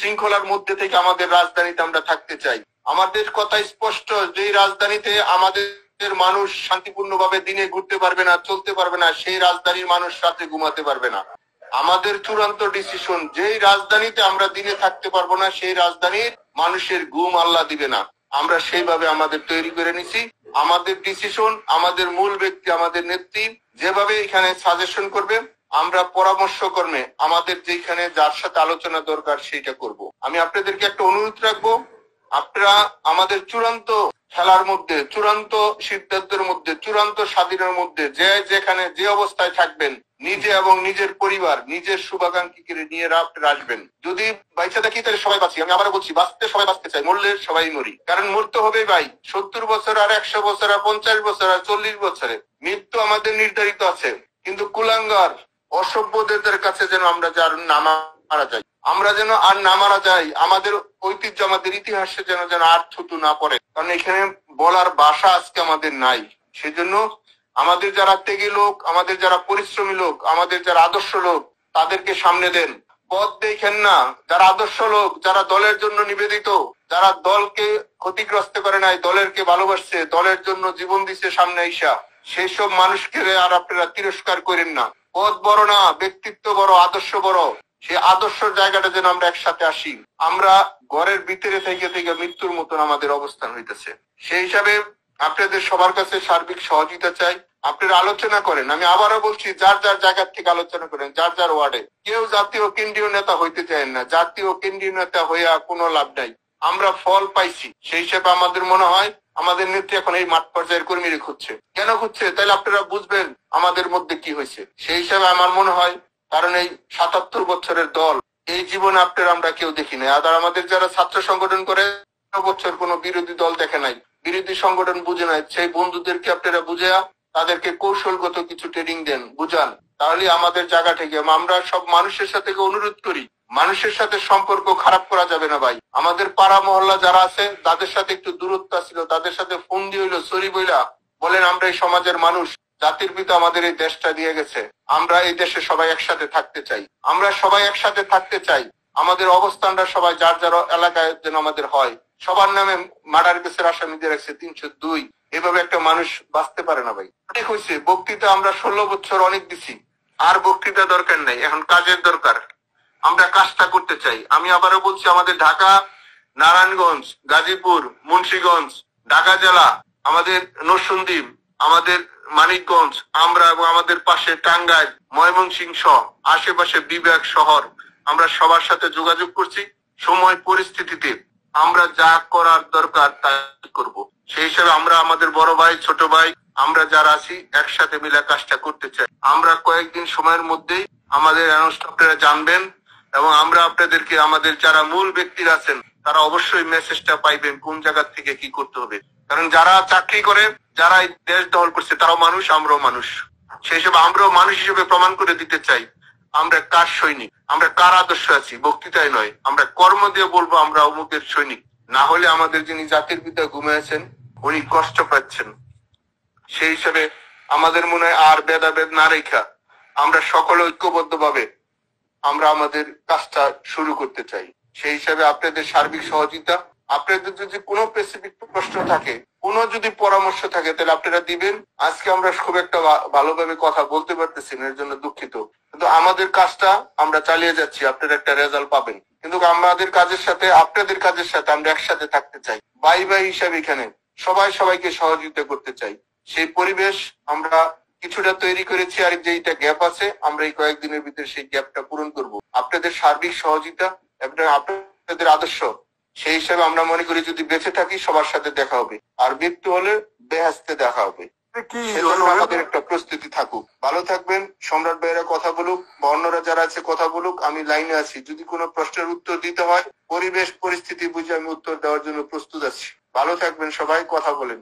শৃঙ্খলার মধ্যে থেকে আমাদের রাজধানীতে আমরা থাকতে চাই। আমাদের কথা স্পষ্ট, যে রাজধানীতে আমাদের মানুষ শান্তিপূর্ণভাবে দিনে ঘুরতে পারবে না, চলতে পারবে না, সেই রাজধানীর মানুষ রাতে ঘুমাতে পারবে না। আমাদের চূড়ান্ত ডিসিশন, যেই রাজধানীতে আমরা দিনে থাকতে পারবো না, সেই রাজধানীর মানুষের ঘুম আল্লাহ দিবে না। আমরা সেইভাবে আমাদের তৈরি করে নিছি। আমাদের ডিসিশন, আমাদের মূল ব্যক্তি, আমাদের নেত্রী যেভাবে এখানে সাজেশন করবে, আমরা পরামর্শ কর্মে আমাদের যেখানে যার সাথে আলোচনা দরকার সেইটা করব। আমি আপনাদেরকে একটা অনুরোধ রাখবো, আপনারা আমাদের চূড়ান্ত খেলার মধ্যে, চূড়ান্ত সিদ্ধান্তের মধ্যে, চূড়ান্ত স্বাধীনের মধ্যে যে যেখানে যে অবস্থায় থাকবেন, নিজে এবং নিজের পরিবার, নিজের শুভাকাঙ্ক্ষীকে নিয়ে আপনারা আসবেন। যদি বাইচা থাকি তাহলে সবাই বাঁচি। আমি আবারও বলছি, বাঁচতে সবাই বাঁচতে চাই, মরলে সবাই মরি। কারণ মরতে হবে ভাই, 70 বছর আর 100 বছর আর 50 বছর আর 40 বছরে মৃত্যু আমাদের নির্ধারিত আছে। কিন্তু কুলাঙ্গার অসভ্যদের কাছে যেন আমরা যার না মারা যাই, আমরা যেন আর না মারা যাই, আমাদের ঐতিহ্য, আমাদের ইতিহাসে যেন যেন আর থুতু না পড়ে। কারণ এখানে বলার ভাষা আজকে আমাদের নাই। সেজন্য আমাদের যারা ত্যাগী লোক, আমাদের যারা পরিশ্রমী লোক, আমাদের যারা আদর্শ লোক, তাদেরকে সামনে দেন, পথ দেখেন না। যারা আদর্শ লোক, যারা দলের জন্য নিবেদিত, যারা দলকে ক্ষতিগ্রস্ত করে নাই, দলেরকে ভালোবাসছে, দলের জন্য জীবন দিচ্ছে সামনে আইসা, সেই সব মানুষকে আর আপনারা তিরস্কার করেন না। পদ বড় না, ব্যক্তিত্ব বড়, আদর্শ বড়। সেই আদর্শ জায়গাটা যেন আমরা একসাথে আসি। আমরা ঘরের ভিতরে থেকে থেকে মৃত্যুর মতন আমাদের অবস্থান হইতেছে। সেই হিসাবে আপনাদের সবার কাছে সার্বিক সহযোগিতা চাই। আপনারা আলোচনা করেন। আমি আবারও বলছি, যার যার জায়গা থেকে আলোচনা করেন, যার যার ওয়ার্ডে। কেউ জাতীয় কেন্দ্রীয় নেতা হইতে চায় না। জাতীয় কেন্দ্রীয় নেতা হইয়া কোনো লাভ নাই। আমরা ফল পাইছি। সেই হিসেবে আমাদের মনে হয় আমাদের নেত্রী এখন এই মাঠ পর্যায়ের কর্মীরা খুঁজছে। কেন খুঁজছে? তাহলে আপনারা বুঝবেন আমাদের মধ্যে কি হয়েছে। সেই হিসাবে আমার মনে হয়, কারণ এই 77 বছরের দল, এই জীবনে আপনারা আমরা কেউ দেখি নাই। আর আমাদের যারা ছাত্র সংগঠন করে বছর কোনো বিরোধী দল দেখে নাই, বিরোধী সংগঠন বুঝে নাই, সেই বন্ধুদেরকে আপনারা বুঝে তাদেরকে কৌশলগত কিছু ট্রেনিং দেন, বুঝান। তাহলে আমাদের জায়গা থেকে আমরা সব মানুষের সাথে অনুরোধ করি, মানুষের সাথে সম্পর্ক খারাপ করা যাবে না ভাই। আমাদের পাড়া মহল্লা যারা আছে, তাদের সাথে একটু দূরত্ব ছিল, তাদের সাথে ফোন দিয়ে হইলো সরি বইলা বলেন, আমরা এই সমাজের মানুষ, জাতির পিতা আমাদের এই দেশটা দিয়ে গেছে, আমরা এই দেশে সবাই একসাথে থাকতে চাই, আমরা সবাই একসাথে থাকতে চাই। আমাদের অবস্থানটা সবাই যার যার এলাকায় যেন আমাদের হয়। সবার নামে মার্ডার কেসের আসামিদের রাখছে 302। এভাবে একটা মানুষ বাঁচতে পারে না ভাই। ঠিক হয়েছে, বক্তৃতা আমরা 16 বছর অনেক দিছি, আর বক্তৃতা দরকার নাই, এখন কাজের দরকার। আমরা কাজটা করতে চাই। আমি আবারও বলছি, আমাদের ঢাকা, নারায়ণগঞ্জ, গাজীপুর, মুন্সিগঞ্জ, ঢাকা জেলা, আমাদের নরসিংদী, আমাদের মানিকগঞ্জ, আমরা এবং আমাদের পাশে টাঙ্গাইল, ময়মনসিংহ, আশেপাশে বিভাগ, শহর, আমরা সবার সাথে যোগাযোগ করছি। সময় পরিস্থিতিতে আমরা যা করার দরকার তাই করব। সেই হিসাবে আমরা আমাদের বড় ভাই, ছোট ভাই, আমরা যারা আছি একসাথে মিলে কাজটা করতে চাই। আমরা কয়েকদিন সময়ের মধ্যেই আমাদের আপনারা জানবেন, এবং আমরা আপনাদেরকে, আমাদের যারা মূল ব্যক্তিরা আছেন, তারা অবশ্যই মেসেজটা পাইবেন কোন জায়গা থেকে কি করতে হবে। কারণ যারা চাকরি করে, যারা এই দেশ দখল করছে, তারাও মানুষ, আমরাও মানুষ। সেই হিসেবে আমরাও মানুষ হিসেবে প্রমাণ করে দিতে চাই আমরা কার সৈনিক, আমরা কার আদর্শ আছি। বক্তৃতায় নয়, আমরা কর্ম দিয়ে বলবো আমরা অমুকের সৈনিক। না হলে আমাদের যিনি জাতির পিতা ঘুমিয়েছেন, উনি কষ্ট পাচ্ছেন। সেই হিসাবে আমাদের মনে হয় আর ভেদাভেদ না রেখা আমরা সকলে ঐক্যবদ্ধ ভাবে আমরা আমাদের কাজটা শুরু করতে চাই। সেই হিসাবে আপনাদের সার্বিক সহযোগিতা, আপনাদের যদি কোনো স্পেসিফিক প্রশ্ন থাকে, কোনো যদি পরামর্শ থাকে, তাহলে আপনারা দিবেন। আজকে আমরা খুব একটা ভালোভাবে কথা বলতে পারতেছি না, এর জন্য দুঃখিত। কিন্তু আমাদের কাজটা আমরা চালিয়ে যাচ্ছি, আপনারা একটা রেজাল্ট পাবেন। কিন্তু আমাদের কাজের সাথে, আপনাদের কাজের সাথে আমরা একসাথে থাকতে চাই। ভাই ভাই হিসাবে এখানে সবাই সবাইকে সহযোগিতা করতে চাই। সেই পরিবেশ আমরা কিছুটা তৈরি করেছি, আর যেটা গ্যাপ আছে, আমরা এই কয়েকদিনের ভিতরে সেই গ্যাপটা পূরণ করব। আপনাদের সার্বিক সহযোগিতা এবং আপনাদের আদর্শ, সেই হিসাবে আমরা মনে করি যদি বেঁচে থাকি সবার সাথে দেখা হবে, আর মৃত্যু হলে বেহেশতে দেখা হবে। আমাদের একটা প্রস্তুতি থাকুক। ভালো থাকবেন। সম্রাট ভাইয়েরা কথা বলুক বা অন্যরা যারা আছে কথা বলুক, আমি লাইনে আছি। যদি কোনো প্রশ্নের উত্তর দিতে হয়, পরিবেশ পরিস্থিতি বুঝে আমি উত্তর দেওয়ার জন্য প্রস্তুত আছি। ভালো থাকবেন সবাই, কথা বলেন।